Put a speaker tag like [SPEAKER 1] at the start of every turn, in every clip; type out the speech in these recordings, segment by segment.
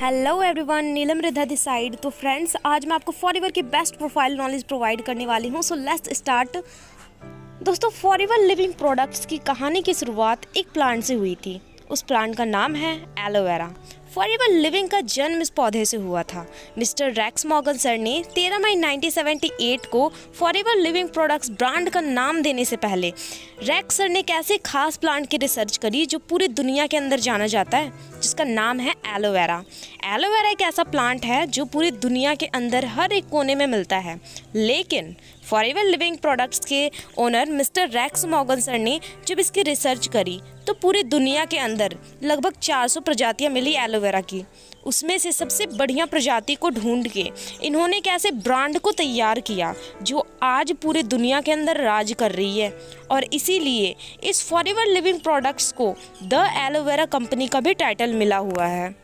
[SPEAKER 1] Hello everyone, Neelam Ridha this side. तो friends, आज मैं आपको फॉरएवर की बेस्ट प्रोफाइल नॉलेज प्रोवाइड करने वाली हूँ। So let's start. दोस्तों, फॉरएवर लिविंग प्रोडक्ट्स की कहानी की शुरुआत एक प्लांट से हुई थी। उस प्लांट का नाम है एलोवेरा। फॉरएवर लिविंग का जन्म इस पौधे से हुआ था। मिस्टर रेक्स मॉर्गन सर ने 13 मई 1978 को फॉरएवर लिविंग प्रोडक्ट्स ब्रांड का नाम देने से पहले रेक्स सर ने एक ऐसे खास प्लांट की रिसर्च करी जो पूरी दुनिया के अंदर जाना जाता है, जिसका नाम है एलोवेरा। एलोवेरा एक ऐसा प्लांट है जो पूरी दुनिया के अंदर हर एक कोने में मिलता है, लेकिन फॉरएवर लिविंग प्रोडक्ट्स के owner mister Rex Morgan sir ने जब इसकी रिसर्च करी तो पूरी दुनिया के अंदर लगभग 400 प्रजातियां मिली एलोवेरा की। उसमें से सबसे बढ़िया प्रजाति को ढूंढ के इन्होंने एक ऐसे ब्रांड को तैयार किया जो आज पूरी दुनिया के अंदर राज कर रही है, और इसीलिए इस फॉरएवर लिविंग प्रोडक्ट्स को द एलोवेरा कंपनी का भी टाइटल मिला हुआ है।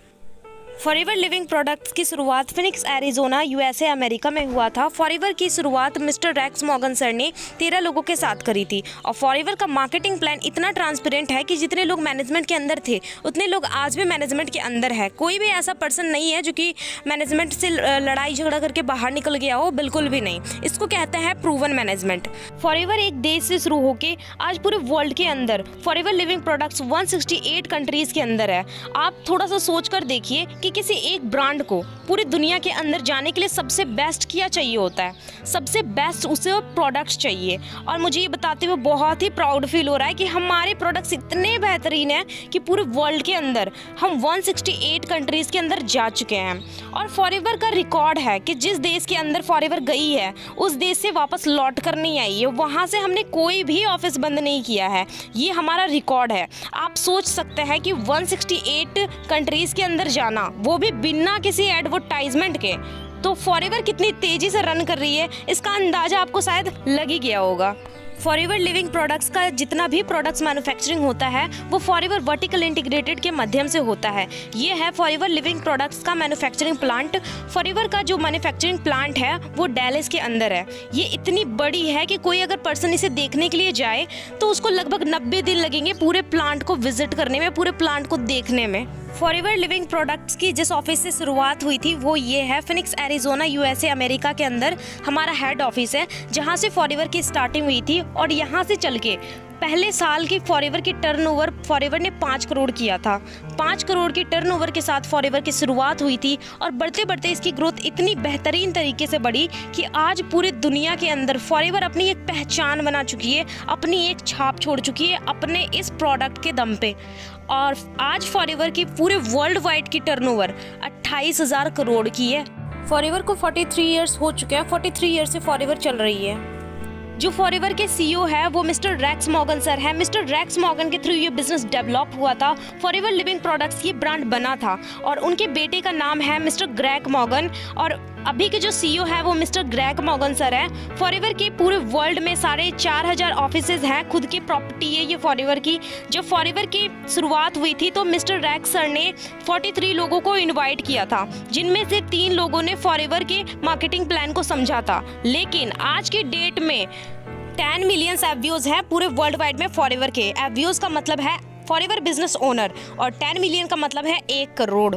[SPEAKER 1] फॉरएवर लिविंग प्रोडक्ट्स की शुरुआत फिनिक्स एरिजोना यूएसए अमेरिका में हुआ था। फॉरएवर की शुरुआत मिस्टर रेक्स मॉर्गन सर ने 13 लोगों के साथ करी थी, और फॉरएवर का मार्केटिंग प्लान इतना ट्रांसपेरेंट है कि जितने लोग मैनेजमेंट के अंदर थे उतने लोग आज भी मैनेजमेंट के अंदर है। कोई भी ऐसा पर्सन नहीं है जो कि मैनेजमेंट से लड़ाई झगड़ा करके बाहर निकल गया हो, बिल्कुल भी नहीं। इसको कहते हैं प्रूवन मैनेजमेंट। फॉरएवर एक देश से शुरू होकर आज पूरे वर्ल्ड के अंदर फॉरएवर लिविंग प्रोडक्ट्स 168 कंट्रीज के अंदर है। आप थोड़ा सा सोच कर देखिए कि किसी एक ब्रांड को पूरी दुनिया के अंदर जाने के लिए सबसे बेस्ट क्या चाहिए होता है। सबसे बेस्ट उसे प्रोडक्ट्स चाहिए, और मुझे ये बताते हुए बहुत ही प्राउड फील हो रहा है कि हमारे प्रोडक्ट्स इतने बेहतरीन हैं कि पूरे वर्ल्ड के अंदर हम 168 कंट्रीज के अंदर जा चुके हैं। और फॉरएवर का रिकॉर्ड है कि जिस देश के अंदर फॉरएवर गई है उस देश से वापस लौट कर नहीं आई है। वहाँ से हमने कोई भी ऑफिस बंद नहीं किया है। ये हमारा रिकॉर्ड है। आप सोच सकते हैं कि 168 कंट्रीज के अंदर जाना, वो भी बिना किसी एडवर्टाइजमेंट के, तो फॉरएवर कितनी तेजी से रन कर रही है इसका अंदाजा आपको शायद लग ही गया होगा। फॉरएवर लिविंग प्रोडक्ट्स का जितना भी प्रोडक्ट्स मैन्युफैक्चरिंग होता है वो फॉरएवर वर्टिकल इंटीग्रेटेड के माध्यम से होता है। ये है फॉरएवर लिविंग प्रोडक्ट्स का मैन्युफैक्चरिंग प्लांट। फॉरएवर का जो मैन्युफैक्चरिंग प्लांट है वो डैलस के अंदर है। ये इतनी बड़ी है कि कोई अगर पर्सन इसे देखने के लिए जाए तो उसको लगभग 90 दिन लगेंगे पूरे प्लांट को विजिट करने में, पूरे प्लांट को देखने में। फॉरएवर लिविंग प्रोडक्ट्स की जिस ऑफिस से शुरुआत हुई थी वो ये है फिनिक्स एरिजोना यूएसए अमेरिका के अंदर हमारा हेड ऑफिस है, जहाँ से फॉरएवर की स्टार्टिंग हुई थी। और यहाँ से चल के पहले साल की फॉरएवर की टर्नओवर फॉरएवर ने 5 करोड़ किया था। 5 करोड़ की टर्नओवर के साथ फॉरएवर की शुरुआत हुई थी, और बढ़ते बढ़ते इसकी ग्रोथ इतनी बेहतरीन तरीके से बढ़ी कि आज पूरी दुनिया के अंदर फॉरएवर अपनी एक पहचान बना चुकी है, अपनी एक छाप छोड़ चुकी है अपने इस प्रोडक्ट के दम पे। और आज फॉरएवर की पूरे वर्ल्ड वाइड की टर्नओवर 28,000 करोड़ की है। फॉरएवर को 43 ईयर्स हो चुके हैं। 43 ईयर्स से फॉरएवर चल रही है। जो फॉरएवर के सीईओ है वो मिस्टर रेक्स मॉर्गन सर है। मिस्टर रेक्स मॉर्गन के थ्रू ये बिजनेस डेवलप हुआ था। फॉरएवर लिविंग प्रोडक्ट्स ये ब्रांड बना था, और उनके बेटे का नाम है मिस्टर ग्रेग मॉर्गन, और अभी के जो सीईओ है वो मिस्टर ग्रेग मॉर्गन सर है। फॉरएवर के पूरे वर्ल्ड में 4,500 ऑफिसेज हैं, खुद की प्रॉपर्टी है ये फॉरएवर की। जब फॉरएवर की शुरुआत हुई थी तो मिस्टर रेक्स सर ने 43 लोगों को इनवाइट किया था, जिनमें से 3 लोगों ने फॉरएवर के मार्केटिंग प्लान को समझा था। लेकिन आज की डेट में 10 मिलियन ऐप व्यूज हैं पूरे वर्ल्ड वाइड में फॉरएवर के। ऐप व्यूज का मतलब है फॉरएवर बिजनेस ओनर, और 10 मिलियन का मतलब है 1 करोड़।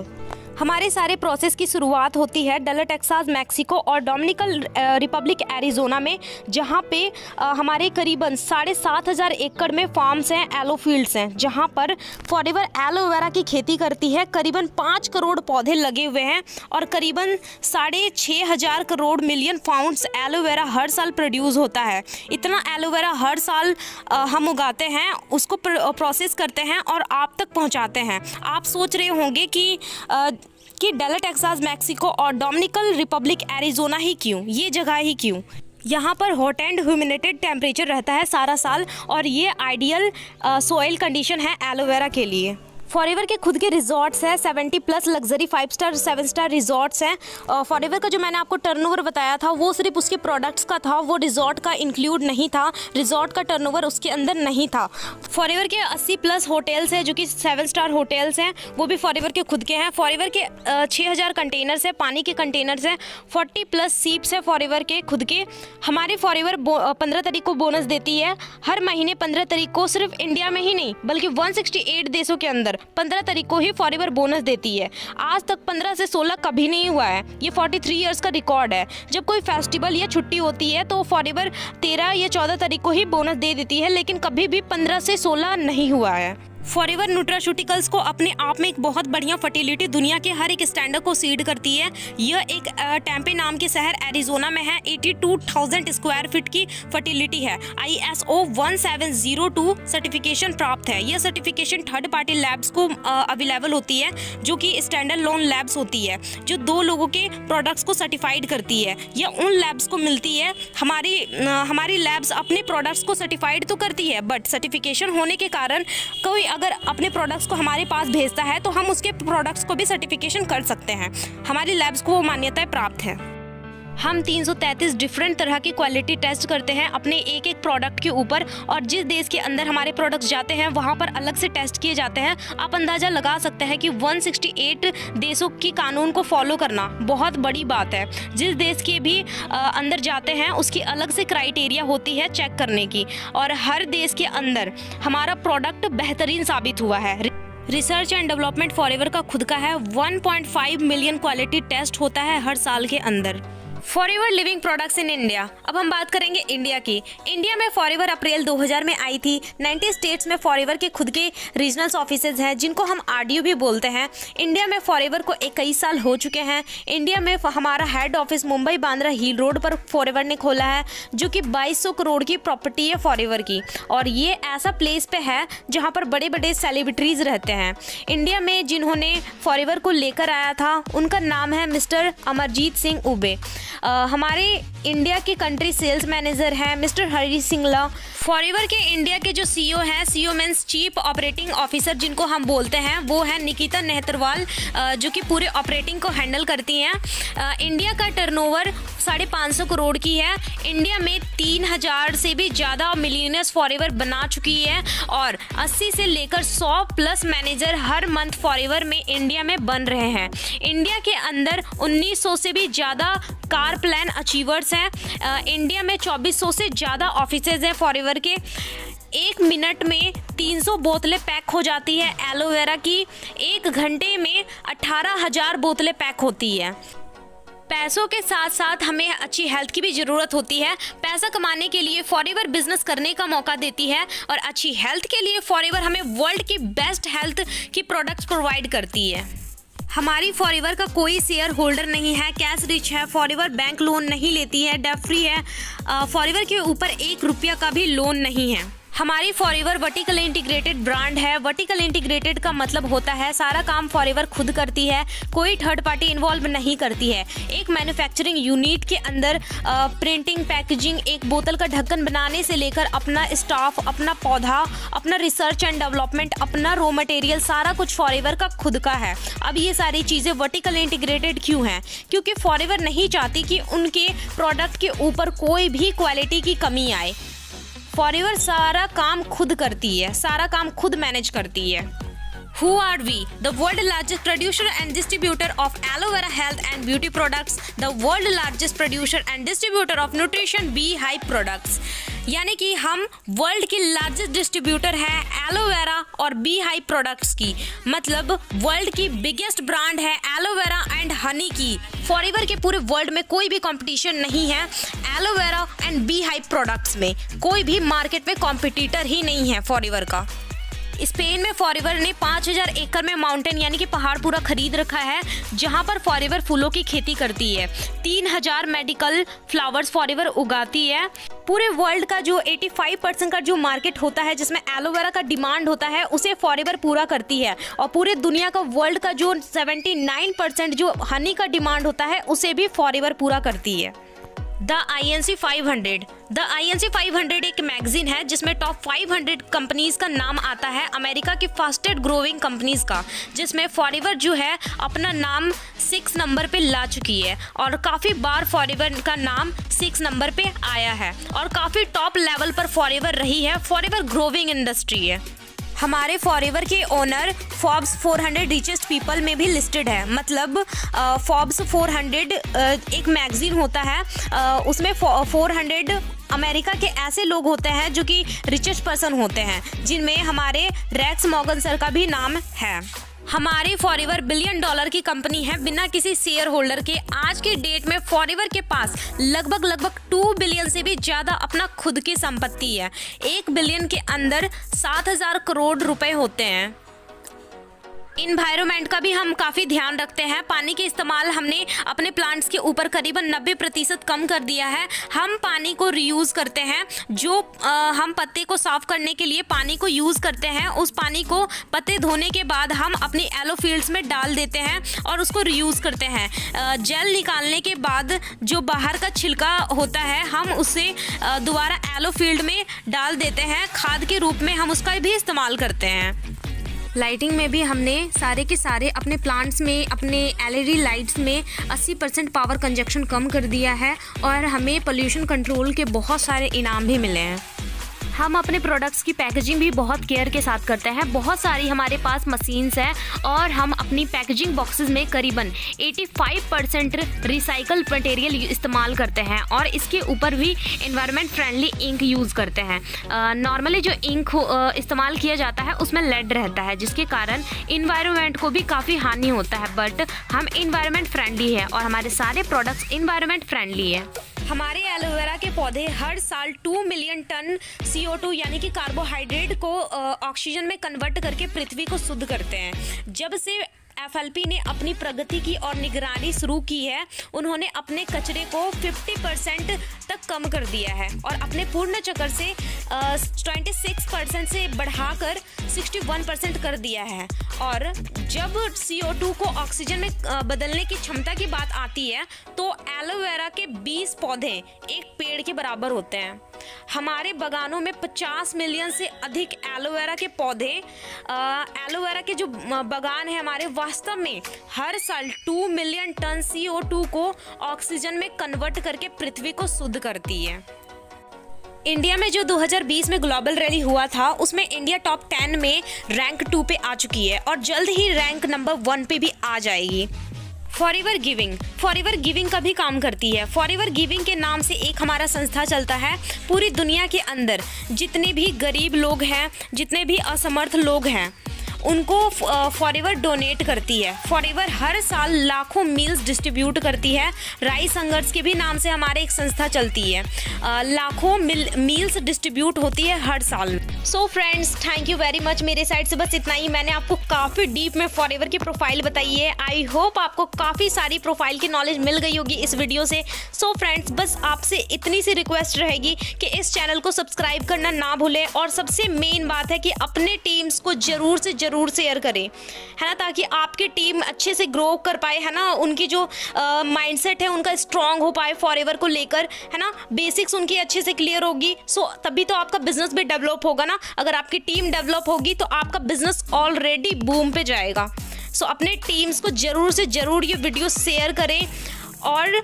[SPEAKER 1] हमारे सारे प्रोसेस की शुरुआत होती है डलर टेक्सास मैक्सिको और डोमिनिकन रिपब्लिक एरिजोना में, जहां पे हमारे करीबन 7,500 एकड़ में फार्म्स हैं, एलो फील्ड्स हैं, जहां पर फॉरएवर एलोवेरा की खेती करती है। करीबन 5 करोड़ पौधे लगे हुए हैं, और करीबन 6,500 करोड़ मिलियन पाउंड्स एलोवेरा हर साल प्रोड्यूस होता है। इतना एलोवेरा हर साल हम उगाते हैं, उसको प्रोसेस करते हैं और आप तक पहुंचाते हैं। आप सोच रहे होंगे कि डलर टेक्सास मैक्सिको और डोमिनिकन रिपब्लिक एरिजोना ही क्यों, ये जगह ही क्यों? यहाँ पर हॉट एंड ह्यूमिडेटेड टेम्परेचर रहता है सारा साल, और ये आइडियल सोइल कंडीशन है एलोवेरा के लिए। फॉरएवर के खुद के रिजॉर्ट्स हैं, 70+ लग्जरी 5 स्टार 7 स्टार रिजॉर्ट्स हैं। फॉरएवर का जो मैंने आपको टर्नओवर बताया था वो सिर्फ उसके प्रोडक्ट्स का था, वो रिजॉर्ट का इंक्लूड नहीं था। रिजॉर्ट का टर्नओवर उसके अंदर नहीं था। फॉरएवर के 80+ होटल्स हैं जो कि 7 स्टार होटल्स हैं, वो भी फॉरएवर के खुद के हैं। फॉरएवर के 6,000 कंटेनर्स हैं, पानी के कंटेनर्स हैं। 40+ सीप्स हैं फॉरएवर के खुद के। हमारे फॉरएवर 15 तारीख को बोनस देती है, हर महीने 15 तारीख को, सिर्फ इंडिया में ही नहीं बल्कि 168 देशों के अंदर 15 तारीख को ही फॉरएवर बोनस देती है। आज तक 15 से 16 कभी नहीं हुआ है। ये 43 इयर्स का रिकॉर्ड है। जब कोई फेस्टिवल या छुट्टी होती है तो फॉरएवर 13 या 14 तारीख को ही बोनस दे देती है, लेकिन कभी भी 15 से 16 नहीं हुआ है। फॉरएवर न्यूट्रास्यूटिकल्स को अपने आप में एक बहुत बढ़िया फर्टिलिटी दुनिया के हर एक स्टैंडर्ड को सीड करती है। यह एक टेम्पे नाम के शहर एरिजोना में है। 82,000 स्क्वायर फीट की फर्टिलिटी है। ISO 1702 सर्टिफिकेशन प्राप्त है। यह सर्टिफिकेशन थर्ड पार्टी लैब्स को अवेलेबल होती है, जो कि स्टैंडर्ड लोन लैब्स होती है, जो 2 लोगों के प्रोडक्ट्स को सर्टिफाइड करती है। यह उन लैब्स को मिलती है। हमारी लैब्स अपने प्रोडक्ट्स को सर्टिफाइड तो करती है, बट सर्टिफिकेशन होने के कारण कोई अगर अपने प्रोडक्ट्स को हमारे पास भेजता है तो हम उसके प्रोडक्ट्स को भी सर्टिफिकेशन कर सकते हैं। हमारी लैब्स को वो मान्यताएं प्राप्त है। हम 333 डिफरेंट तरह की क्वालिटी टेस्ट करते हैं अपने एक एक प्रोडक्ट के ऊपर, और जिस देश के अंदर हमारे प्रोडक्ट्स जाते हैं वहाँ पर अलग से टेस्ट किए जाते हैं। आप अंदाज़ा लगा सकते हैं कि 168 देशों की कानून को फॉलो करना बहुत बड़ी बात है। जिस देश के भी अंदर जाते हैं उसकी अलग से क्राइटेरिया होती है चेक करने की, और हर देश के अंदर हमारा प्रोडक्ट बेहतरीन साबित हुआ है। रिसर्च एंड डेवलपमेंट फॉरएवर का खुद का है। 1.5 मिलियन क्वालिटी टेस्ट होता है हर साल के अंदर। Forever living products in India. अब हम बात करेंगे इंडिया की। इंडिया में फॉरएवर अप्रैल 2000 में आई थी। 90 स्टेट्स में फॉरएवर के खुद के रीजनल ऑफिसेज हैं, जिनको हम RDO भी बोलते हैं। इंडिया में फॉरएवर को 21 साल हो चुके हैं। इंडिया में हमारा head office Mumbai Bandra hill road पर फॉरएवर ने खोला है, जो कि 2200 करोड़ की प्रॉपर्टी है फॉरएवर की, और ये ऐसा प्लेस पे है जहाँ पर बड़े बड़े सेलिब्रिटीज़ रहते हैं। इंडिया में जिन्होंने फॉरएवर को लेकर आया था उनका नाम है मिस्टर अमरजीत सिंह उबे। हमारे इंडिया के कंट्री सेल्स मैनेजर हैं मिस्टर हरी सिंगला। फॉरएवर के इंडिया के जो CEO हैं, CEO means chief operating officer जिनको हम बोलते हैं, वो है निकिता नेहतरवाल, जो कि पूरे ऑपरेटिंग को हैंडल करती हैं। इंडिया का टर्नओवर 550 करोड़ की है। इंडिया में 3000 से भी ज़्यादा मिलियनर्स फॉरएवर बना चुकी है, और 80 से लेकर 100 प्लस मैनेजर हर मंथ फॉरएवर में इंडिया में बन रहे हैं। इंडिया के अंदर 1900 से भी ज़्यादा कार प्लान अचीवर्स हैं। इंडिया में 2400 से ज़्यादा ऑफिसेज हैं फॉरएवर के। 1 मिनट में 300 बोतलें पैक हो जाती है एलोवेरा की। 1 घंटे में 18,000 बोतलें पैक होती है। पैसों के साथ साथ हमें अच्छी हेल्थ की भी ज़रूरत होती है। पैसा कमाने के लिए फॉरएवर बिजनेस करने का मौका देती है, और अच्छी हेल्थ के लिए फॉरएवर हमें वर्ल्ड की बेस्ट हेल्थ की प्रोडक्ट्स प्रोवाइड करती है। हमारी फॉरएवर का कोई शेयर होल्डर नहीं है, कैश रिच है। फॉरएवर बैंक लोन नहीं लेती है, डेट फ्री है। फॉरएवर के ऊपर 1 रुपया का भी लोन नहीं है। हमारी फॉरएवर वर्टिकल इंटीग्रेटेड ब्रांड है। वर्टिकल इंटीग्रेटेड का मतलब होता है सारा काम फॉरएवर खुद करती है, कोई थर्ड पार्टी इन्वॉल्व नहीं करती है। एक मैन्युफैक्चरिंग यूनिट के अंदर प्रिंटिंग, पैकेजिंग, एक बोतल का ढक्कन बनाने से लेकर अपना स्टाफ, अपना पौधा, अपना रिसर्च एंड डेवलपमेंट, अपना रॉ मटेरियल, सारा कुछ फॉरएवर का खुद का है। अब ये सारी चीज़ें वर्टिकल इंटीग्रेटेड क्यों हैं? क्योंकि फॉरएवर नहीं चाहती कि उनके प्रोडक्ट के ऊपर कोई भी क्वालिटी की कमी आए। फॉरएवर सारा काम खुद करती है, सारा काम खुद मैनेज करती है। Who are we? The world largest producer and distributor of aloe vera health and beauty products. The world largest producer and distributor of nutrition Beehive products. यानी कि हम वर्ल्ड की लार्जेस्ट डिस्ट्रीब्यूटर है एलोवेरा और Beehive products की। मतलब world की biggest brand है एलोवेरा एंड हनी की। फॉरएवर के पूरे वर्ल्ड में कोई भी कंपटीशन नहीं है एलोवेरा एंड Beehive प्रोडक्ट्स में। कोई भी मार्केट में कॉम्पिटिटर ही नहीं है फॉरएवर का। स्पेन में फॉरएवर ने 5000 एकड़ में माउंटेन यानी कि पहाड़ पूरा खरीद रखा है, जहां पर फॉरएवर फूलों की खेती करती है। 3000 मेडिकल फ्लावर्स फॉरएवर उगाती है। पूरे वर्ल्ड का जो 85% का जो मार्केट होता है जिसमें एलोवेरा का डिमांड होता है, उसे फॉरएवर पूरा करती है। और पूरे दुनिया का वर्ल्ड का जो 79% जो हनी का डिमांड होता है, उसे भी फॉरएवर पूरा करती है। The INC 500। द INC 500 एक मैगजीन है जिसमें टॉप 500 कंपनीज का नाम आता है, अमेरिका की फास्टेस्ट ग्रोइंग कंपनीज का, जिसमें फॉरएवर जो है अपना नाम 6 नंबर पे ला चुकी है। और काफ़ी बार फॉरएवर का नाम 6 नंबर पे आया है और काफ़ी टॉप लेवल पर फॉरएवर रही है। फॉरएवर ग्रोइंग इंडस्ट्री है। हमारे फॉरएवर के ओनर फॉर्ब्स 400 रिचेस्ट पीपल में भी लिस्टेड है। मतलब फॉर्ब्स 400 एक मैगजीन होता है, उसमें 400 अमेरिका के ऐसे लोग होते हैं जो कि रिचेस्ट पर्सन होते हैं, जिनमें हमारे रेक्स मॉर्गन सर का भी नाम है। हमारी फॉरएवर $1 बिलियन की कंपनी है बिना किसी शेयर होल्डर के। आज के डेट में फॉरएवर के पास लगभग 2 बिलियन से भी ज़्यादा अपना खुद की संपत्ति है। 1 बिलियन के अंदर 7,000 करोड़ रुपए होते हैं। इन्वायरमेंट का भी हम काफ़ी ध्यान रखते हैं। पानी के इस्तेमाल हमने अपने प्लांट्स के ऊपर करीबन 90% कम कर दिया है। हम पानी को रीयूज़ करते हैं। जो हम पत्ते को साफ़ करने के लिए पानी को यूज़ करते हैं, उस पानी को पत्ते धोने के बाद हम अपनी एलो फील्ड्स में डाल देते हैं और उसको रीयूज़ करते हैं। जेल निकालने के बाद जो बाहर का छिलका होता है, हम उसे दोबारा एलो फील्ड में डाल देते हैं। खाद के रूप में हम उसका भी इस्तेमाल करते हैं। लाइटिंग में भी हमने सारे के सारे अपने प्लांट्स में, अपने एलईडी लाइट्स में 80% पावर कंजप्शन कम कर दिया है और हमें पोल्यूशन कंट्रोल के बहुत सारे इनाम भी मिले हैं। हम अपने प्रोडक्ट्स की पैकेजिंग भी बहुत केयर के साथ करते हैं। बहुत सारी हमारे पास मशीन्स हैं और हम अपनी पैकेजिंग बॉक्सेस में करीबन 85% रिसाइकल मटेरियल इस्तेमाल करते हैं और इसके ऊपर भी एनवायरनमेंट फ्रेंडली इंक यूज़ करते हैं। नॉर्मली जो इंक इस्तेमाल किया जाता है उसमें लेड रहता है, जिसके कारण इन्वायरमेंट को भी काफ़ी हानि होता है। बट हम इन्वायरमेंट फ्रेंडली है और हमारे सारे प्रोडक्ट्स इन्वायरमेंट फ्रेंडली है। हमारे एलोवेरा के पौधे हर साल 2 मिलियन टन CO2 यानी कि कार्बोहाइड्रेट को ऑक्सीजन में कन्वर्ट करके पृथ्वी को शुद्ध करते हैं। जब से FLP ने अपनी प्रगति की और निगरानी शुरू की है, उन्होंने अपने कचरे को 50% तक कम कर दिया है और अपने पूर्ण चक्र से 26% से बढ़ाकर 61% कर दिया है। और जब CO2 को ऑक्सीजन में बदलने की क्षमता की बात आती है, तो एलोवेरा के 20 पौधे एक पेड़ के बराबर होते हैं। हमारे बागानों में 50 मिलियन से अधिक एलोवेरा के पौधे, एलोवेरा के जो बागान है हमारे, वास्तव में हर साल 2 मिलियन टन CO2 को ऑक्सीजन में कन्वर्ट करके पृथ्वी को शुद्ध करती है। इंडिया में जो 2020 में ग्लोबल रैली हुआ था, उसमें इंडिया टॉप 10 में रैंक 2 पे आ चुकी है और जल्द ही रैंक नंबर 1 पे भी आ जाएगी। फॉरएवर गिविंग का भी काम करती है। फॉरएवर गिविंग के नाम से एक हमारा संस्था चलता है। पूरी दुनिया के अंदर जितने भी गरीब लोग हैं, जितने भी असमर्थ लोग हैं, उनको फॉरएवर डोनेट करती है। फॉरएवर हर साल लाखों मील्स डिस्ट्रीब्यूट करती है। राइस हंगर्स के भी नाम से हमारे एक संस्था चलती है। लाखों मील्स डिस्ट्रीब्यूट होती है हर साल। So friends, thank you very much. मेरे साइड से बस इतना ही। मैंने आपको काफ़ी डीप में फॉरएवर की प्रोफाइल बताई है। आई होप आपको काफ़ी सारी प्रोफाइल की नॉलेज मिल गई होगी इस वीडियो से। सो फ्रेंड्स, बस आपसे इतनी सी रिक्वेस्ट रहेगी कि इस चैनल को सब्सक्राइब करना ना भूलें और सबसे मेन बात है कि अपने टीम्स को ज़रूर शेयर करें, है ना, ताकि आपकी टीम अच्छे से ग्रो कर पाए, है ना, उनकी जो माइंडसेट है उनका स्ट्रांग हो पाए फॉरएवर को लेकर, है ना, बेसिक्स उनकी अच्छे से क्लियर होगी। सो तभी तो आपका बिजनेस भी डेवलप होगा ना। अगर आपकी टीम डेवलप होगी तो आपका बिजनेस ऑलरेडी बूम पे जाएगा। सो अपने टीम्स को ज़रूर से ज़रूर ये वीडियो शेयर करें और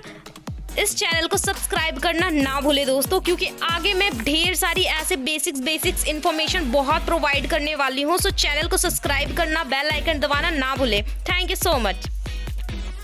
[SPEAKER 1] इस चैनल को सब्सक्राइब करना ना भूले दोस्तों, क्योंकि आगे मैं ढेर सारी ऐसे बेसिक्स इन्फॉर्मेशन बहुत प्रोवाइड करने वाली हूँ। सो चैनल को सब्सक्राइब करना, बेल आइकन दबाना ना भूले। Thank you so much.